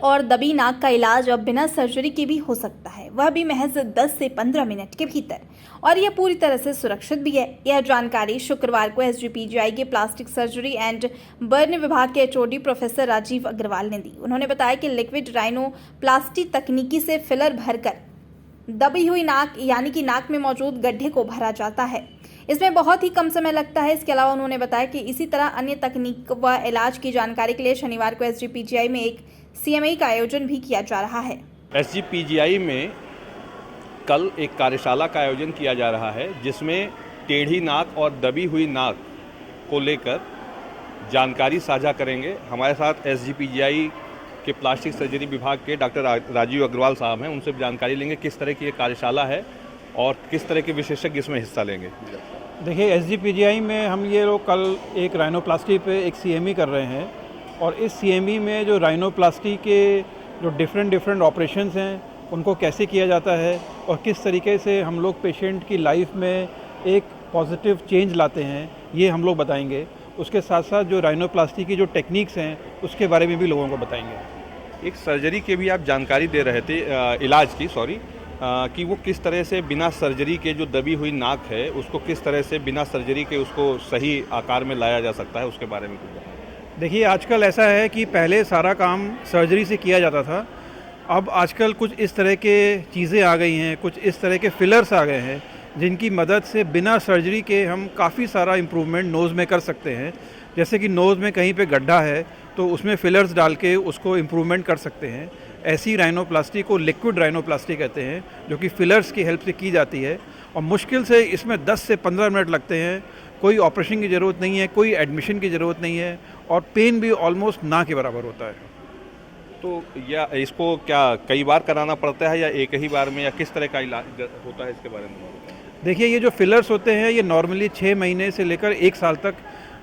और दबी नाक का इलाज अब बिना सर्जरी के भी हो सकता है, वह भी महज 10 से 15 मिनट के भीतर, और यह पूरी तरह से सुरक्षित भी है। यह जानकारी शुक्रवार को एसजीपीजीआई के प्लास्टिक सर्जरी एंड बर्न विभाग के एचओडी प्रोफेसर राजीव अग्रवाल ने दी। उन्होंने बताया कि लिक्विड राइनोप्लास्टी तकनीकी से फिलर भरकर दबी हुई नाक यानी कि नाक में मौजूद गड्ढे को भरा जाता है। इसमें बहुत ही कम समय लगता है। इसके अलावा उन्होंने बताया कि इसी तरह अन्य तकनीक व इलाज की जानकारी के लिए शनिवार को एसजीपीजीआई में एक सीएमई का आयोजन भी किया जा रहा है। एसजीपीजीआई में कल एक कार्यशाला का आयोजन किया जा रहा है, जिसमें टेढ़ी नाक और दबी हुई नाक को लेकर जानकारी साझा करेंगे। हमारे साथ एसजीपीजीआई के प्लास्टिक सर्जरी विभाग के डॉक्टर राजीव अग्रवाल साहब हैं, उनसे जानकारी लेंगे किस तरह की ये कार्यशाला है और किस तरह के विशेषज्ञ इसमें हिस्सा लेंगे। देखिए, एसजीपीजीआई में हम ये लोग कल एक राइनोप्लास्टी पे एक सीएमई कर रहे हैं, और इस सीएमई में जो राइनोप्लास्टी के जो डिफरेंट ऑपरेशंस हैं उनको कैसे किया जाता है और किस तरीके से हम लोग पेशेंट की लाइफ में एक पॉजिटिव चेंज लाते हैं, ये हम लोग बताएंगे। उसके साथ साथ जो राइनोप्लास्टी की जो टेक्निक्स हैं उसके बारे में भी लोगों को बताएंगे। एक सर्जरी के भी आप जानकारी दे रहे थे, इलाज की कि वो किस तरह से बिना सर्जरी के जो दबी हुई नाक है उसको किस तरह से बिना सर्जरी के उसको सही आकार में लाया जा सकता है, उसके बारे में कुछ बताएं। देखिए, आजकल ऐसा है कि पहले सारा काम सर्जरी से किया जाता था, अब आजकल कुछ इस तरह के चीज़ें आ गई हैं, कुछ इस तरह के फिलर्स आ गए हैं जिनकी मदद से बिना सर्जरी के हम काफ़ी सारा इम्प्रूवमेंट नोज़ में कर सकते हैं। जैसे कि नोज़ में कहीं पे गड्ढा है तो उसमें फिलर्स डाल के उसको इम्प्रूवमेंट कर सकते हैं। ऐसी राइनोप्लास्टी को लिक्विड राइनोप्लास्टी कहते हैं, जो कि फिलर्स की हेल्प से की जाती है, और मुश्किल से इसमें 10 से 15 मिनट लगते हैं। कोई ऑपरेशन की ज़रूरत नहीं है, कोई एडमिशन की ज़रूरत नहीं है, और पेन भी ऑलमोस्ट ना के बराबर होता है। तो या इसको क्या कई बार कराना पड़ता है या एक ही बार में, या किस तरह का इलाज होता है, इसके बारे में बताएं। देखिए, ये जो फिलर्स होते हैं ये नॉर्मली 6 महीने से लेकर 1 साल तक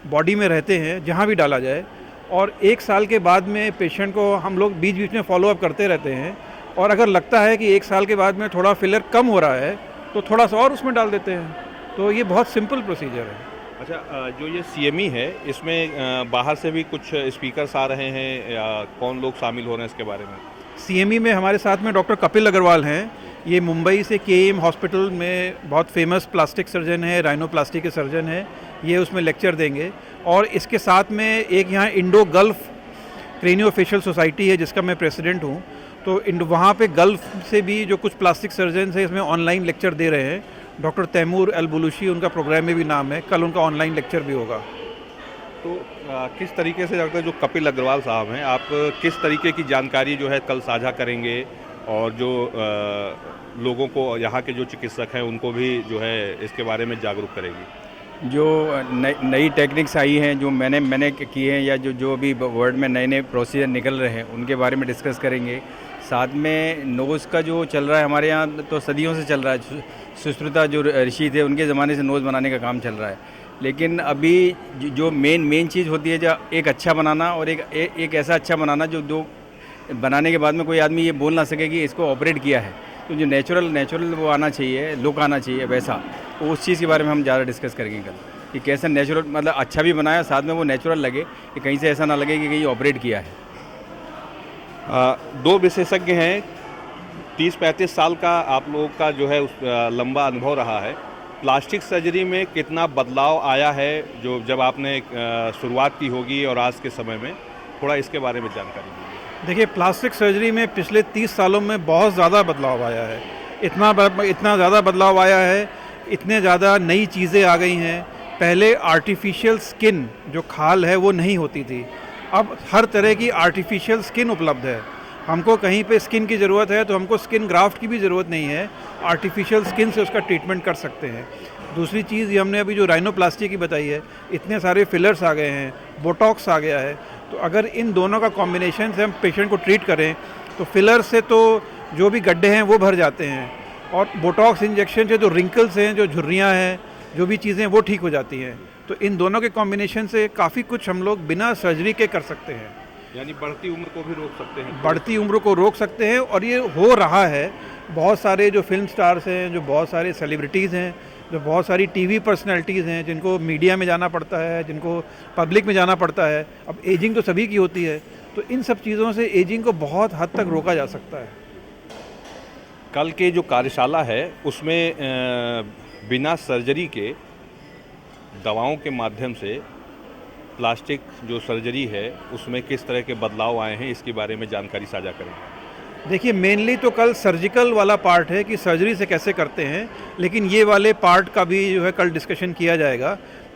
बॉडी में रहते हैं, जहाँ भी डाला जाए, और 1 साल के बाद में पेशेंट को हम लोग बीच बीच में फॉलोअप करते रहते हैं, और अगर लगता है कि 1 साल के बाद में थोड़ा फिलर कम हो रहा है तो थोड़ा सा और उसमें डाल देते हैं। तो ये बहुत सिंपल प्रोसीजर है। अच्छा, जो ये सीएमई है इसमें बाहर से भी कुछ स्पीकर्स आ रहे हैं या कौन लोग शामिल हो रहे हैं, इसके बारे में? सीएमई में हमारे साथ में डॉक्टर कपिल अग्रवाल हैं। ये मुंबई से केएम हॉस्पिटल में बहुत फेमस प्लास्टिक सर्जन है, राइनोप्लास्टी के सर्जन है। ये उसमें लेक्चर देंगे, और इसके साथ में एक यहाँ इंडो गल्फ क्रेनियोफेशियल सोसाइटी है जिसका मैं प्रेसिडेंट हूँ, तो वहाँ पे गल्फ से भी जो कुछ प्लास्टिक सर्जन हैं इसमें ऑनलाइन लेक्चर दे रहे हैं। डॉक्टर तैमूर अल बुलूशी उनका प्रोग्राम में भी नाम है, कल उनका ऑनलाइन लेक्चर भी होगा। तो किस तरीके से डॉक्टर जो कपिल अग्रवाल साहब हैं, आप किस तरीके की जानकारी जो है कल साझा करेंगे, और जो लोगों को यहाँ के जो चिकित्सक हैं उनको भी जो है इसके बारे में जागरूक करेगी? जो नई टेक्निक्स आई हैं, जो मैंने की हैं, या जो अभी वर्ल्ड में नए प्रोसीजर निकल रहे हैं उनके बारे में डिस्कस करेंगे। साथ में नोज़ का जो चल रहा है हमारे यहाँ तो सदियों से चल रहा है, सुश्रुता जो ऋषि थे उनके ज़माने से नोज़ बनाने का काम चल रहा है। लेकिन अभी जो मेन चीज़ होती है, जो एक अच्छा बनाना और एक ऐसा अच्छा बनाना जो बनाने के बाद में कोई आदमी ये बोल ना सके कि इसको ऑपरेट किया है, तो जो नेचुरल वो आना चाहिए, लुक आना चाहिए वैसा, तो उस चीज़ के बारे में हम ज़्यादा डिस्कस करेंगे कल, कि कैसे नेचुरल, मतलब अच्छा भी बनाया, साथ में वो नेचुरल लगे, कि कहीं से ऐसा ना लगे कि कहीं ऑपरेट किया है। 2 विशेषज्ञ हैं, 30-35 साल का आप लोगों का जो है लंबा अनुभव रहा है। प्लास्टिक सर्जरी में कितना बदलाव आया है जो जब आपने शुरुआत की होगी और आज के समय में, थोड़ा इसके बारे में जानकारी दीजिए। देखिए, प्लास्टिक सर्जरी में पिछले 30 सालों में बहुत ज़्यादा बदलाव आया है। इतना ज़्यादा बदलाव आया है, इतने ज़्यादा नई चीज़ें आ गई हैं। पहले आर्टिफिशियल स्किन जो खाल है वो नहीं होती थी, अब हर तरह की आर्टिफिशियल स्किन उपलब्ध है। हमको कहीं पे स्किन की ज़रूरत है तो हमको स्किन ग्राफ्ट की भी ज़रूरत नहीं है, आर्टिफिशियल स्किन से उसका ट्रीटमेंट कर सकते हैं। दूसरी चीज़, ये हमने अभी जो राइनोप्लास्टी की बताई है, इतने सारे फिलर्स आ गए हैं, बोटॉक्स आ गया है, तो अगर इन दोनों का कॉम्बिनेशन से हम पेशेंट को ट्रीट करें तो फिलर से तो जो भी गड्ढे हैं वो भर जाते हैं, और बोटॉक्स इंजेक्शन से जो रिंकल्स हैं, जो झुर्रियाँ हैं, जो भी चीज़ें वो ठीक हो जाती हैं। तो इन दोनों के कॉम्बिनेशन से काफ़ी कुछ हम लोग बिना सर्जरी के कर सकते हैं। यानी बढ़ती उम्र को भी रोक सकते हैं? बढ़ती उम्र को रोक सकते हैं, और ये हो रहा है। बहुत सारे जो फिल्म स्टार्स हैं, जो बहुत सारे सेलिब्रिटीज़ हैं, जो बहुत सारी टीवी पर्सनैलिटीज़ हैं, जिनको मीडिया में जाना पड़ता है, जिनको पब्लिक में जाना पड़ता है, अब एजिंग तो सभी की होती है, तो इन सब चीज़ों से एजिंग को बहुत हद तक रोका जा सकता है। कल के जो कार्यशाला है उसमें बिना सर्जरी के दवाओं के माध्यम से प्लास्टिक जो सर्जरी है उसमें किस तरह के बदलाव आए हैं, इसके बारे में जानकारी साझा करेंगे। देखिए, मेनली तो कल सर्जिकल वाला पार्ट है कि सर्जरी से कैसे करते हैं, लेकिन ये वाले पार्ट का भी जो है कल डिस्कशन किया जाएगा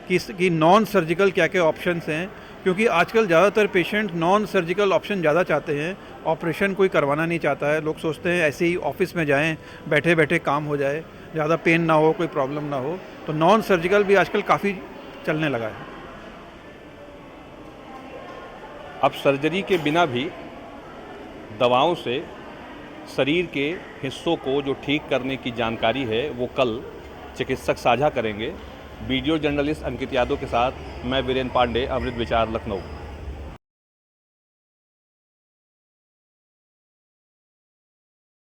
कि नॉन सर्जिकल क्या क्या ऑप्शंस हैं, क्योंकि आजकल ज़्यादातर पेशेंट नॉन सर्जिकल ऑप्शन ज़्यादा चाहते हैं, ऑपरेशन कोई करवाना नहीं चाहता है। लोग सोचते हैं ऐसे ही ऑफिस में जाएं, बैठे बैठे काम हो जाए, ज़्यादा पेन ना हो, कोई प्रॉब्लम ना हो, तो नॉन सर्जिकल भी आजकल काफ़ी चलने लगा है। अब सर्जरी के बिना भी दवाओं से शरीर के हिस्सों को जो ठीक करने की जानकारी है वो कल चिकित्सक साझा करेंगे। वीडियो जर्नलिस्ट अंकित यादव के साथ मैं वीरेंद्र पांडे, अमृत विचार, लखनऊ।